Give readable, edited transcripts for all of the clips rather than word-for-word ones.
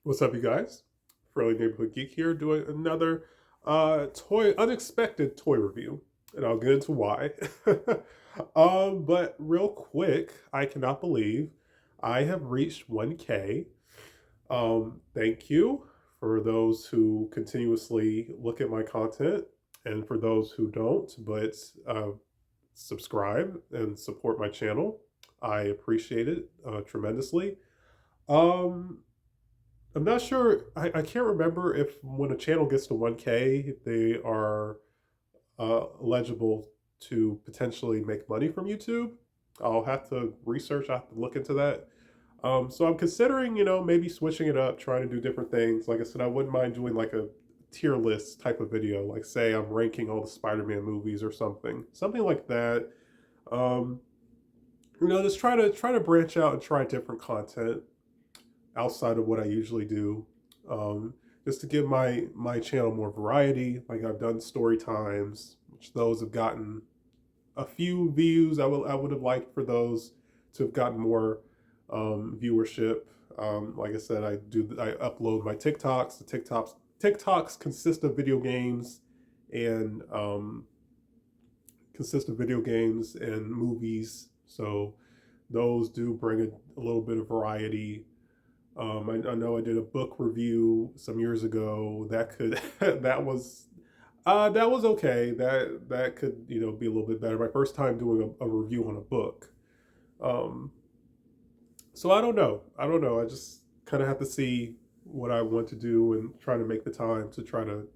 What's up, you guys? Friendly Neighborhood Geek here, doing another unexpected toy review, and I'll get into why. But real quick, I cannot believe I have reached 1K. Thank you for those who continuously look at my content, and for those who don't, but subscribe and support my channel. I appreciate it tremendously. Um, I'm not sure. I can't remember if when a channel gets to 1K, they are eligible to potentially make money from YouTube. I'll have to research. I have to look into that. So I'm considering, maybe switching it up, trying to do different things. Like I said, I wouldn't mind doing like a tier list type of video. Like say I'm ranking all the Spider-Man movies or something like that. Um, just try to branch out and try different content outside of what I usually do, um, just to give my channel more variety. Like I've done story times, which those have gotten a few views. I would have liked for those to have gotten more viewership. Like I said, I upload my TikToks. The TikToks consist of video games and movies. So those do bring a little bit of variety. I know I did a book review some years ago. That could that was okay. That could be a little bit better. My first time doing a review on a book. Um, so I don't know. I just kind of have to see what I want to do and try to make the time to try to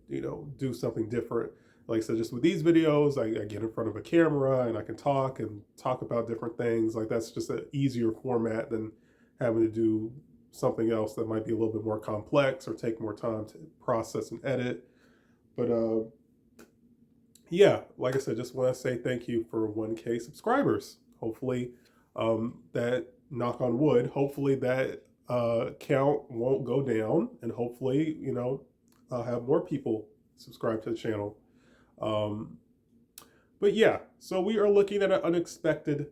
do something different. Like I said, just with these videos, I get in front of a camera and I can talk about different things. Like that's just an easier format than having to do something else that might be a little bit more complex or take more time to process and edit. But yeah, like I said, just want to say thank you for 1K subscribers. Hopefully, that knock on wood, hopefully that count won't go down, and hopefully, I'll have more people subscribe to the channel. Um, but yeah, so we are looking at an unexpected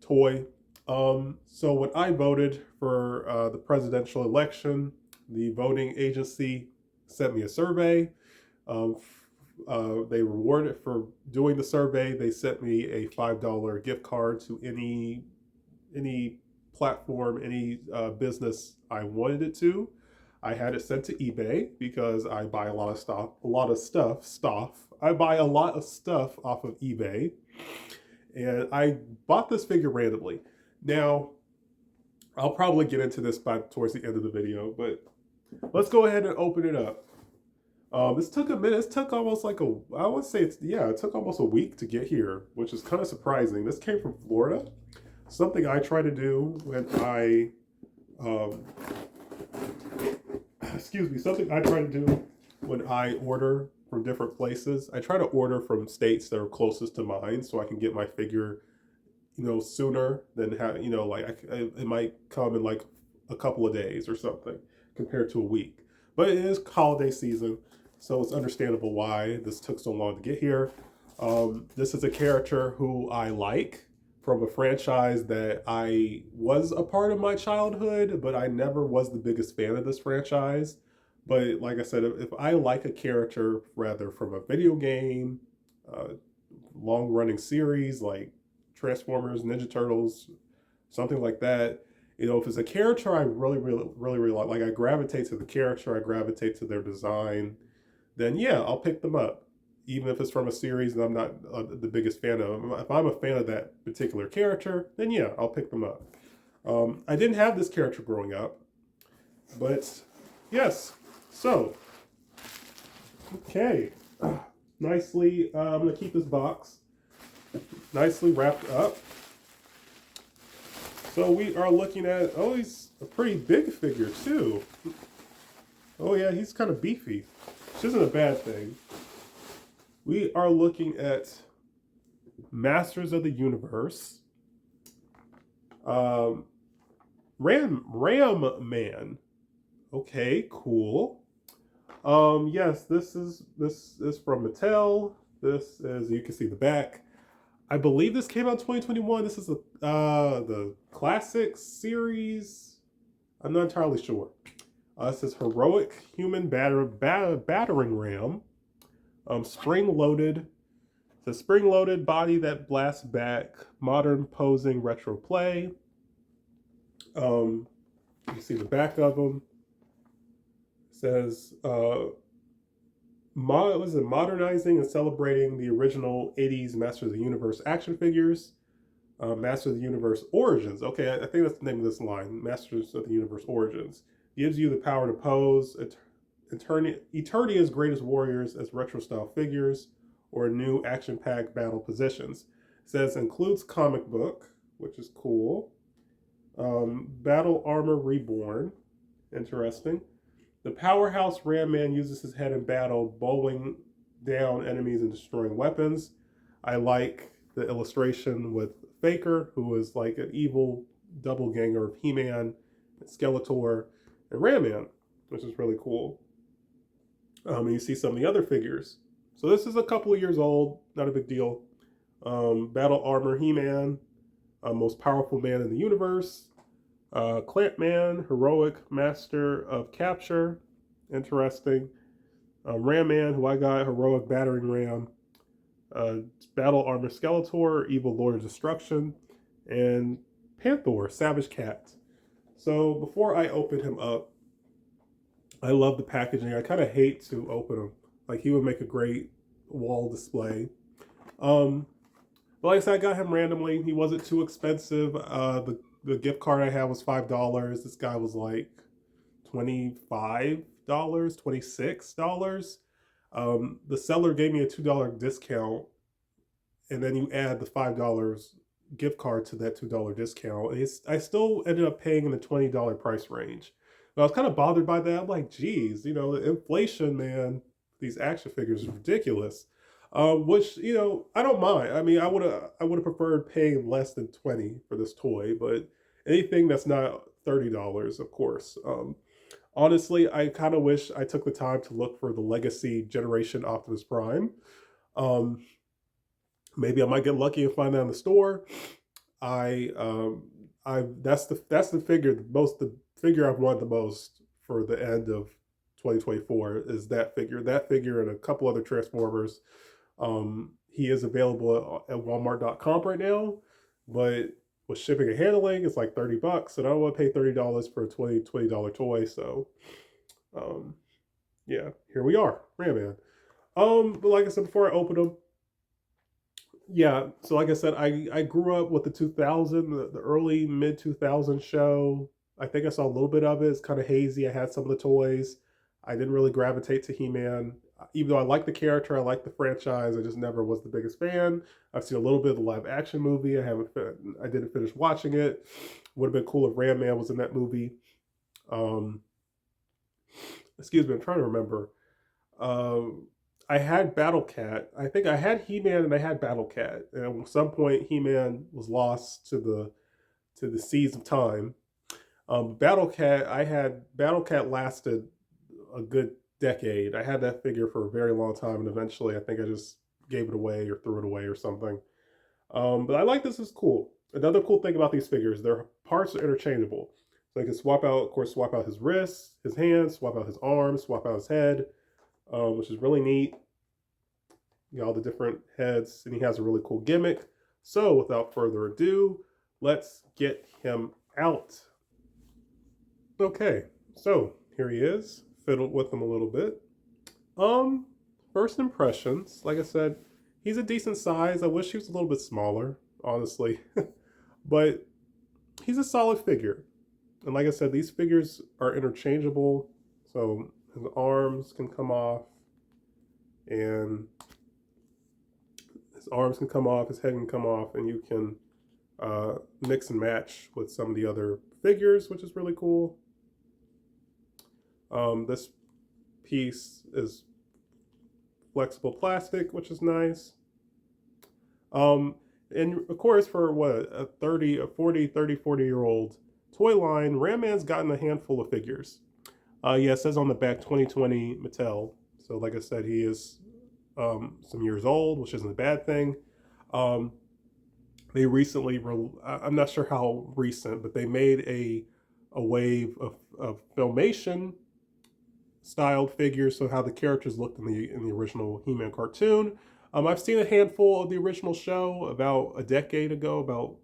toy. So when I voted for the presidential election, the voting agency sent me a survey. Um, they rewarded for doing the survey. They sent me a $5 gift card to any platform, any business I wanted it to. I had it sent to eBay because I buy a lot of stuff. I buy a lot of stuff off of eBay, and I bought this figure randomly. Now, I'll probably get into this by towards the end of the video, but let's go ahead and open it up. This took a minute. This took almost like I would say it took almost a week to get here, which is kind of surprising. This came from Florida. Something I try to do when um, something I try to do when I order from different places. I try to order from states that are closest to mine so I can get my figure, sooner than have, it might come in like a couple of days or something compared to a week. But it is holiday season, so it's understandable why this took so long to get here. This is a character who I like from a franchise that I was a part of my childhood, but I never was the biggest fan of this franchise. But like I said, if I like a character rather from a video game, uh, long running series like Transformers, Ninja Turtles, something like that, if it's a character I really like, I gravitate to the character, I gravitate to their design, then yeah, I'll pick them up. Even if it's from a series that I'm not the biggest fan of. If I'm a fan of that particular character, then yeah, I'll pick them up. I didn't have this character growing up, but yes. So, okay. Nicely, I'm going to keep this box nicely wrapped up. So we are looking at, oh, he's a pretty big figure too. Oh yeah, he's kind of beefy, which isn't a bad thing. We are looking at Masters of the Universe. Ram Man. Okay, cool. Yes, this is from Mattel. This is, you can see the back. I believe this came out in 2021. This is the classic series. I'm not entirely sure. It says heroic human battering ram, spring loaded. It's a spring loaded body that blasts back, modern posing retro play. You see the back of them. It says was it modernizing and celebrating the original 80s Masters of the Universe action figures. Masters of the Universe Origins. Okay, I think that's the name of this line. Masters of the Universe Origins gives you the power to pose Eternia's greatest warriors as retro style figures or new action packed battle positions. It says includes comic book, which is cool. Battle Armor Reborn, interesting. The powerhouse Ram Man uses his head in battle, bowling down enemies and destroying weapons. I like the illustration with Faker, who is like an evil doppelganger of He-Man, Skeletor, and Ram Man, which is really cool. And you see some of the other figures. So this is a couple of years old, not a big deal. Battle Armor He-Man, most powerful man in the universe. Clamp Man, heroic master of capture, interesting. Ram Man, who I got, heroic battering ram. Battle Armor Skeletor, evil lord of destruction, and Panther, savage cat. So before I open him up, I love the packaging. I kind of hate to open him. Like he would make a great wall display. But like I said, I got him randomly. He wasn't too expensive. The gift card I had was $5. This guy was like $25, $26. The seller gave me a $2 discount, and then you add the $5 gift card to that $2 discount. I still ended up paying in the $20 price range. But I was kind of bothered by that. I'm like, geez, the inflation, man, these action figures is ridiculous. Which I don't mind. I mean, I would have preferred paying less than 20 for this toy, but anything that's not $30, of course. Honestly, I kind of wish I took the time to look for the Legacy Generation Optimus Prime. Um, Maybe I might get lucky and find that in the store. I that's the figure the figure I've wanted the most for the end of 2024 is that figure. That figure and a couple other Transformers. He is available at Walmart.com right now, but with shipping and handling, it's like $30, and I don't want to pay $30 for a $20 toy. So, yeah, here we are, Ram Man. But like I said before, I opened them. Yeah, so like I said, I grew up with the 2000, the early mid 2000 show. I think I saw a little bit of it. It's kind of hazy. I had some of the toys. I didn't really gravitate to He-Man. Even though I like the character, I like the franchise, I just never was the biggest fan. I've seen a little bit of the live action movie. I didn't finish watching it. Would have been cool if Ram Man was in that movie. Um, Excuse me, I'm trying to remember. Um, I had Battle Cat. I think I had He-Man and I had Battle Cat. And at some point, He-Man was lost to the seas of time. Battle Cat, I had Battle Cat lasted a good decade. I had that figure for a very long time, and eventually, I think I just gave it away or threw it away or something. But I like this. Is cool. Another cool thing about these figures, their parts are interchangeable. So I can swap out, of course, swap out his wrists, his hands, swap out his arms, swap out his head, which is really neat. All the different heads, and he has a really cool gimmick. So without further ado, let's get him out. Okay, so here he is. Fiddled with him a little bit. First impressions, like I said, he's a decent size. I wish he was a little bit smaller, honestly. But he's a solid figure. And like I said, these figures are interchangeable. So his arms can come off, and his arms can come off, his head can come off, and you can mix and match with some of the other figures, which is really cool. This piece is flexible plastic, which is nice. And of course, for what, a 40-year-old toy line, Ram Man's gotten a handful of figures. Yeah, it says on the back 2020 Mattel. So like I said, he is some years old, which isn't a bad thing. They recently, I'm not sure how recent, but they made a wave of Filmation styled figures, so how the characters looked in the original He-Man cartoon. I've seen a handful of the original show about a decade ago, about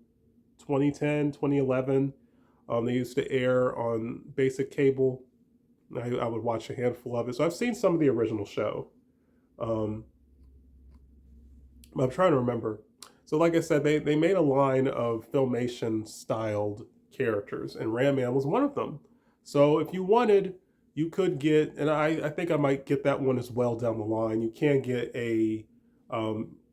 2010, 2011. They used to air on basic cable. I would watch a handful of it. So I've seen some of the original show. Um, I'm trying to remember. So, like I said, they made a line of Filmation styled characters, and Ram Man was one of them. So, if you wanted, you could get, and I think I might get that one as well down the line. You can get a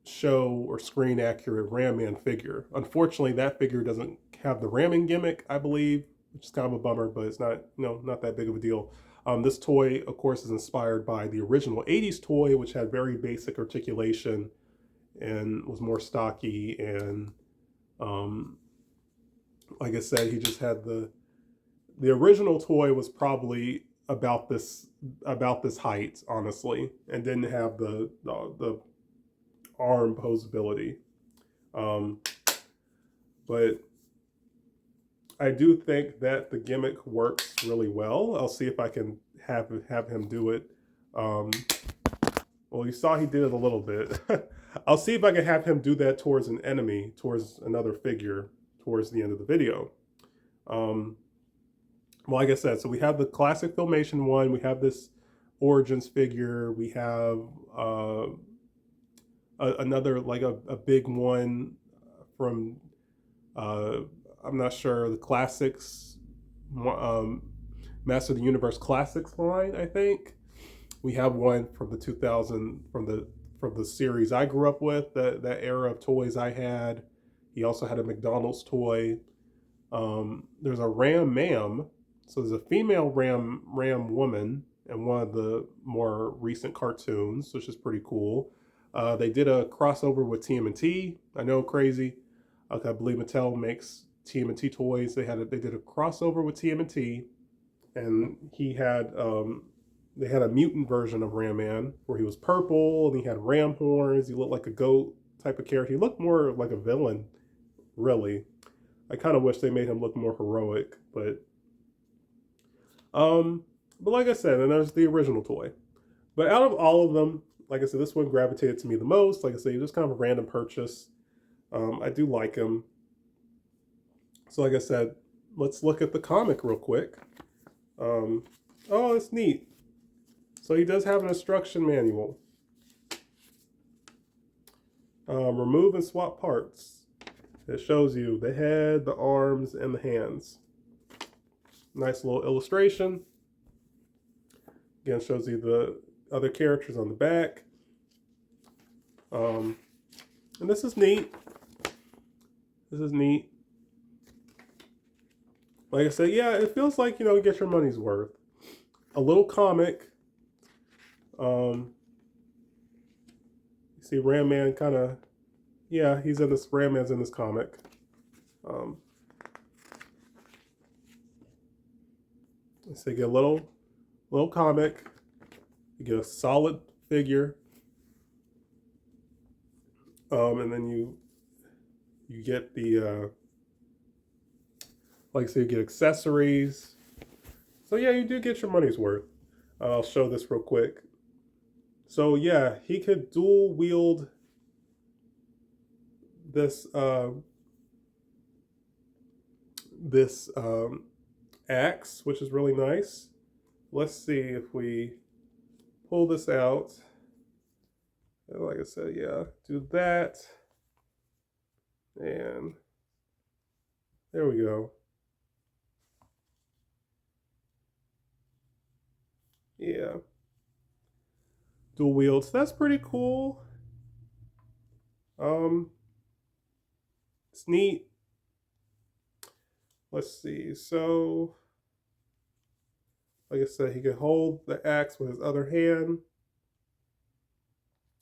show or screen accurate Ram Man figure. Unfortunately, that figure doesn't have the ramming gimmick, I believe, which is kind of a bummer, but it's not, not that big of a deal. This toy, of course, is inspired by the original 80s toy, which had very basic articulation and was more stocky. And like I said, he just had the original toy was probably about this height, honestly, and didn't have the arm posability. But I do think that the gimmick works really well. I'll see if I can have him do it. Well, you saw he did it a little bit. I'll see if I can have him do that towards an enemy, towards another figure, towards the end of the video. Well, like I said, so we have the classic Filmation one. We have this Origins figure. We have another, like a big one from, I'm not sure, the Classics, Master of the Universe Classics line, I think. We have one from the 2000, from the series I grew up with, that era of toys I had. He also had a McDonald's toy. There's a Ram Ma'am. So there's a female Ram woman in one of the more recent cartoons, which is pretty cool. They did a crossover with TMNT. I know, crazy. I believe Mattel makes TMNT toys. They did a crossover with TMNT, and they had a mutant version of Ram Man where he was purple and he had ram horns. He looked like a goat type of character. He looked more like a villain, really. I kind of wish they made him look more heroic, but like I said, and there's the original toy. But out of all of them, like I said, this one gravitated to me the most. Like I said, it was kind of a random purchase. I do like him. So like I said, let's look at the comic real quick. Oh, it's neat. So he does have an instruction manual. Remove and swap parts. It shows you the head, the arms, and the hands. Nice little illustration. Again, shows you the other characters on the back. And this is neat. This is neat. Like I said, yeah, it feels like, get your money's worth. A little comic. You see Ram Man kind of, yeah, Ram Man's in this comic. So you get a little comic. You get a solid figure. And then you get the, like I said, you get accessories. So yeah, you do get your money's worth. I'll show this real quick. So yeah, he could dual wield this axe, which is really nice. Let's see if we pull this out. Like I said, yeah, do that. And there we go. Yeah. Dual wield. So that's pretty cool. It's neat. Let's see. So, like I said, he can hold the axe with his other hand.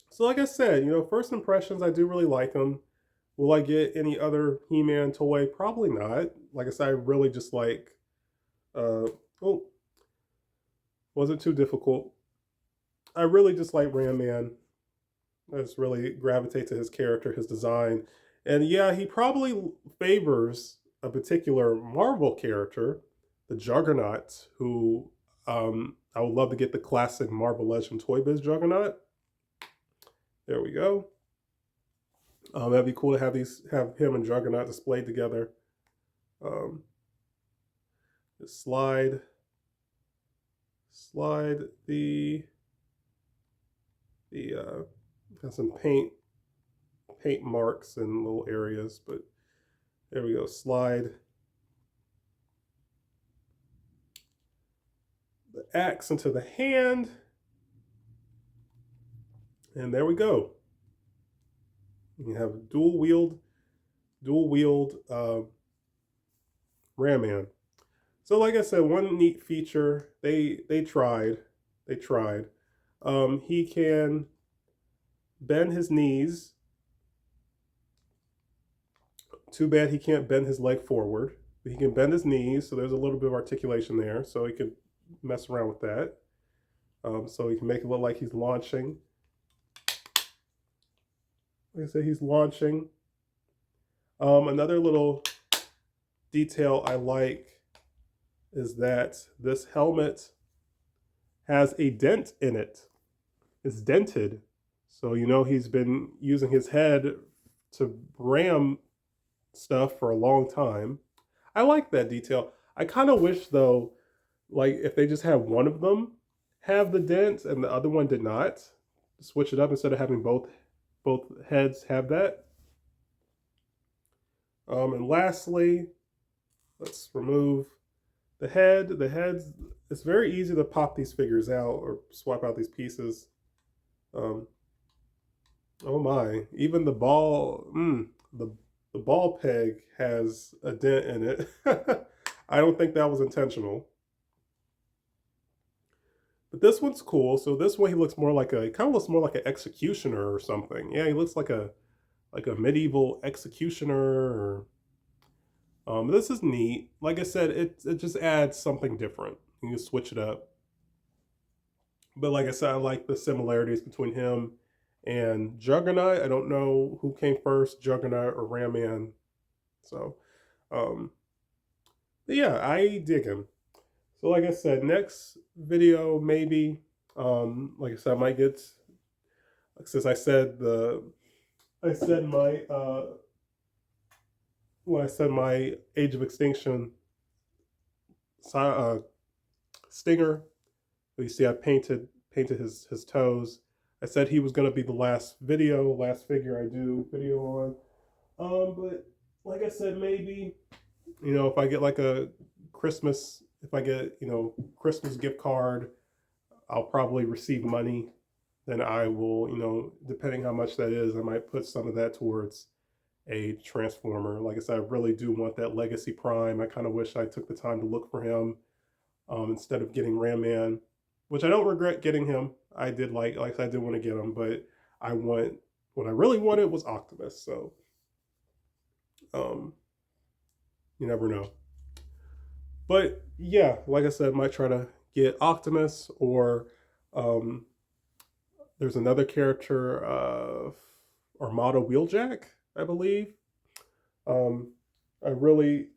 So, like I said, first impressions, I do really like him. Will I get any other He-Man toy? Probably not. Like I said, I really just like. Oh, wasn't too difficult. I really just like Ram Man. I just really gravitate to his character, his design. And yeah, he probably favors a particular Marvel character, the Juggernaut, who I would love to get the classic Marvel Legend Toy Biz Juggernaut. There we go. That'd be cool to have him and Juggernaut displayed together. Um, just slide the got some paint marks in little areas, but there we go. Slide the axe into the hand, and there we go. You have dual wield Ram Man. So like I said, one neat feature they tried. He can bend his knees. Too bad he can't bend his leg forward. But he can bend his knees, so there's a little bit of articulation there. So he can mess around with that. So he can make it look like he's launching. Like I said, he's launching. Another little detail I like is that this helmet has a dent in it. It's dented. So, you know, he's been using his head to ram stuff for a long time. I like that detail. I kind of wish, though, like if they just had one of them have the dent and the other one did not, switch it up instead of having both heads have that. And lastly, let's remove the head. The heads, it's very easy to pop these figures out or swap out these pieces. Oh my, even the ball, the ball peg has a dent in it. I don't think that was intentional. But this one's cool. So this one, he looks more like he kind of looks more like an executioner or something. Yeah, he looks like a medieval executioner. Or, this is neat. Like I said, it just adds something different. You can switch it up. But like I said, I like the similarities between him and Juggernaut. I don't know who came first, Juggernaut or Ram Man. So, but yeah, I dig him. So like I said, next video maybe, like I said, I might get, since I said my when I said my Age of Extinction stinger, you see I painted his toes. I said he was going to be the last figure I do video on. But like I said, maybe, you know, if I get like a Christmas, if I get, you know, Christmas gift card, I'll probably receive money. Then I will, you know, depending how much that is, I might put some of that towards a Transformer. Like I said, I really do want that Legacy Prime. I kind of wish I took the time to look for him instead of getting Ram Man, which I don't regret getting him. I did like I did want to get him, but what I really wanted was Optimus. So, you never know. But yeah, like I said, might try to get Optimus or there's another character, Armada Wheeljack, I believe. I really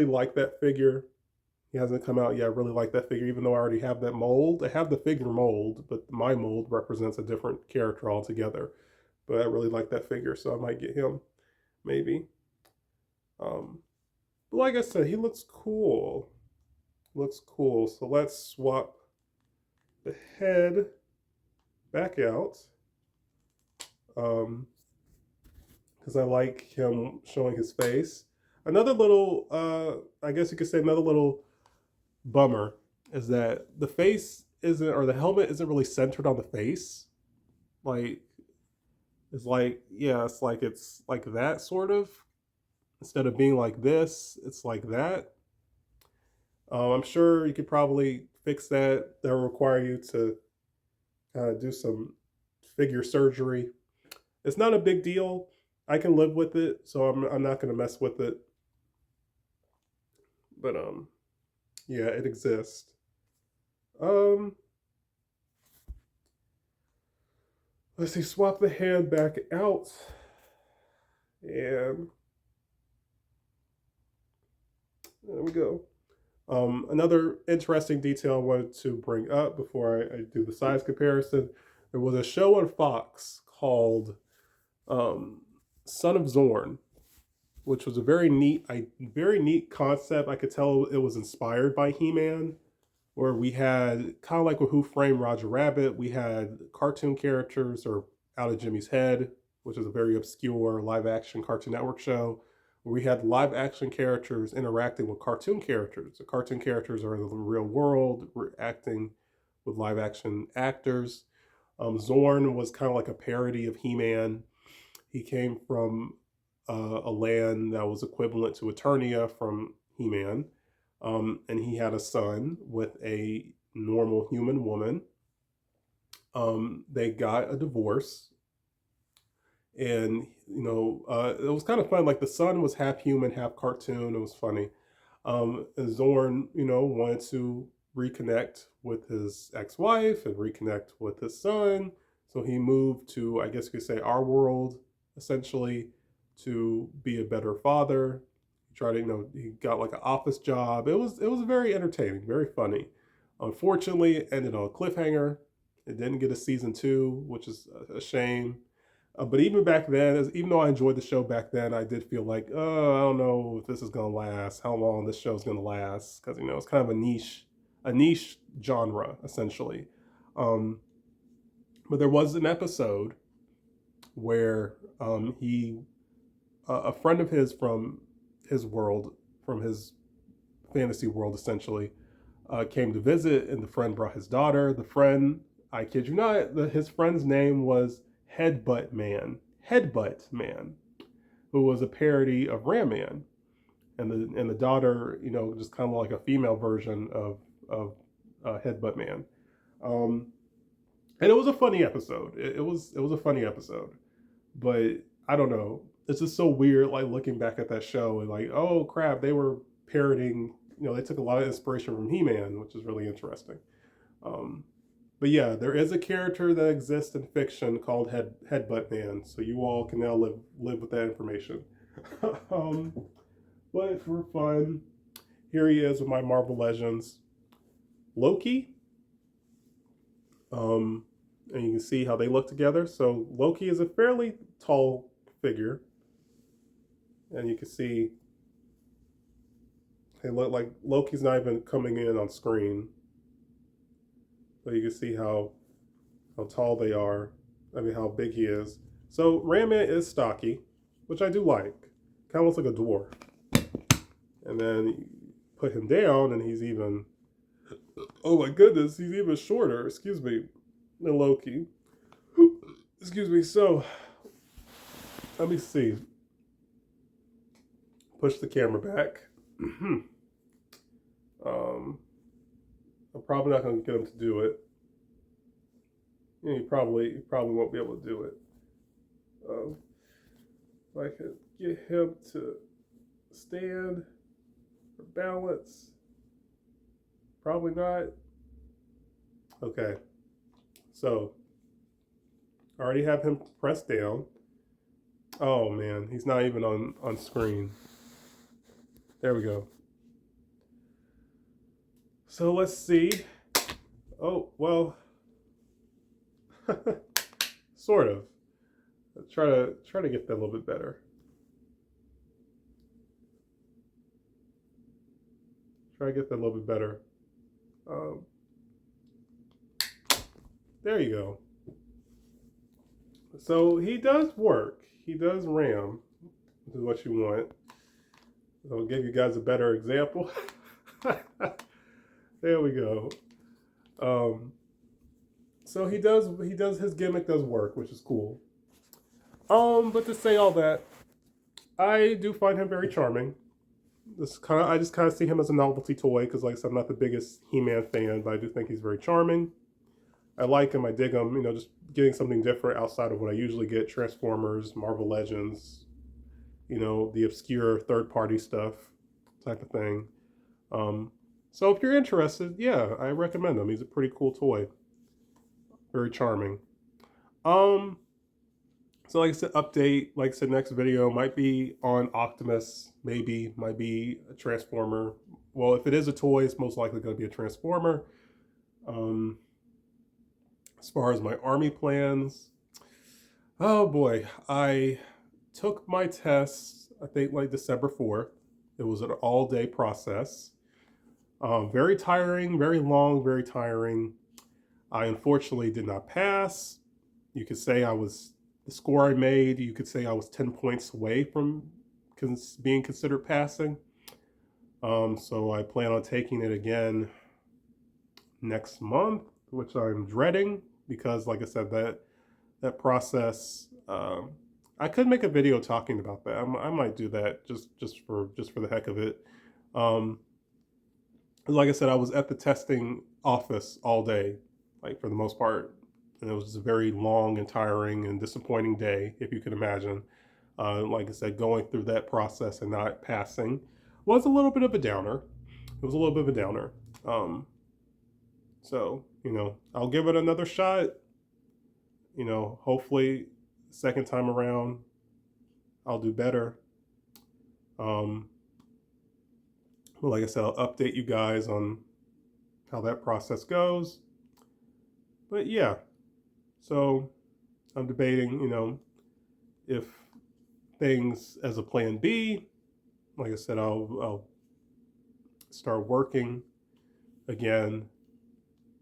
like that figure. He hasn't come out yet. I really like that figure, even though I already have that mold. I have the figure mold, but my mold represents a different character altogether. But I really like that figure, so I might get him, maybe. But like I said, he looks cool. So let's swap the head back out. Because I like him showing his face. Another little, I guess you could say another little bummer is that the face isn't, or the helmet isn't really centered on the face. Like, it's like, yeah, it's like that sort of. Instead of being like this, it's like that. I'm sure you could probably fix that. That will require you to do some figure surgery. It's not a big deal. I can live with it, so I'm not going to mess with it. But yeah, it exists. Let's see, swap the hand back out. And there we go. Another interesting detail I wanted to bring up before I do the size comparison, there was a show on Fox called um, Son of Zorn, which was a very neat concept. I could tell it was inspired by He-Man, where we had kind of like with Who Framed Roger Rabbit, we had cartoon characters or Out of Jimmy's Head, which is a very obscure live action Cartoon Network show, where we had live action characters interacting with cartoon characters. The cartoon characters are in the real world, acting with live action actors. Zorn was kind of like a parody of He Man. He came from a land that was equivalent to Eternia from He Man. And he had a son with a normal human woman. They got a divorce, and it was kind of fun. Like the son was half human, half cartoon. It was funny. And Zorn, wanted to reconnect with his ex-wife and reconnect with his son. So he moved to, I guess you could say, our world, essentially, to be a better father. He tried to, he got like an office job. It was very entertaining, very funny. Unfortunately, it ended on a cliffhanger. It didn't get a season two, which is a shame. But even back then, even though I enjoyed the show back then, I did feel like, oh, I don't know if this is gonna last, how long this show's gonna last, because it's kind of a niche genre essentially. Um, but there was an episode where a friend of his from his world, from his fantasy world essentially, came to visit, and the friend brought his daughter. The friend, I kid you not, his friend's name was Headbutt Man. Headbutt Man, who was a parody of Ram Man, and the daughter, just kind of like a female version of Headbutt Man. Um, and it was a funny episode. It was a funny episode, but I don't know. It's just so weird, like looking back at that show and like, oh crap, they were parodying. They took a lot of inspiration from He Man, which is really interesting. Um, but yeah, there is a character that exists in fiction called Headbutt Man, so you all can now live with that information. um, but for fun, here he is with my Marvel Legends Loki. And you can see how they look together. So Loki is a fairly tall figure, and you can see they look like Loki's not even coming in on screen, but you can see how tall they are. I mean, how big he is. So Ram Man is stocky, which I do like. Kind of looks like a dwarf. And then you put him down, and he's even, oh my goodness, he's even shorter, excuse me, than Loki. Excuse me. So let me see. Push the camera back. I'm probably not going to get him to do it. He probably won't be able to do it. If I could get him to stand or balance, probably not. Okay, so I already have him pressed down. Oh man, he's not even on screen. There we go. So let's see. Oh well, sort of. Let's try to get that a little bit better. Try to get that a little bit better. Um, there you go. So he does work. He does ram, which is what you want. I'll give you guys a better example. There we go. So he does his gimmick does work, which is cool. But to say all that, I do find him very charming. I just kind of see him as a novelty toy because, like I said, I'm not the biggest He-Man fan, but I do think he's very charming. I like him. I dig him. Just getting something different outside of what I usually get: Transformers, Marvel Legends, the obscure third-party stuff, type of thing. So if you're interested, yeah, I recommend him. He's a pretty cool toy. Very charming. Um, so like I said, update. Like I said, next video might be on Optimus. Maybe might be a Transformer. well, if it is a toy, it's most likely going to be a Transformer. Um, as far as my army plans, oh boy, I took my test, I think like December 4th. It was an all day process. Very tiring, very long, very tiring. I unfortunately did not pass. You could say the score I made, you could say I was 10 points away from being considered passing. So I plan on taking it again next month, which I'm dreading because, like I said, that process. I could make a video talking about that. I might do that just for the heck of it. Um, like I said, I was at the testing office all day, like for the most part, and it was a very long and tiring and disappointing day, if you can imagine. Like I said, going through that process and not passing was a little bit of a downer. It was a little bit of a downer. So, I'll give it another shot. Hopefully, second time around, I'll do better. Um, well, like I said, I'll update you guys on how that process goes. But yeah, so I'm debating, if things as a plan B, like I said, I'll start working again,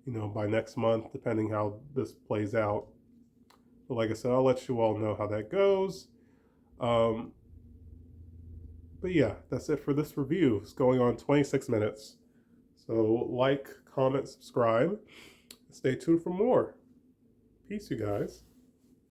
by next month, depending how this plays out. But like I said, I'll let you all know how that goes. Um, but yeah, that's it for this review. It's going on 26 minutes. So like, comment, subscribe. Stay tuned for more. Peace, you guys.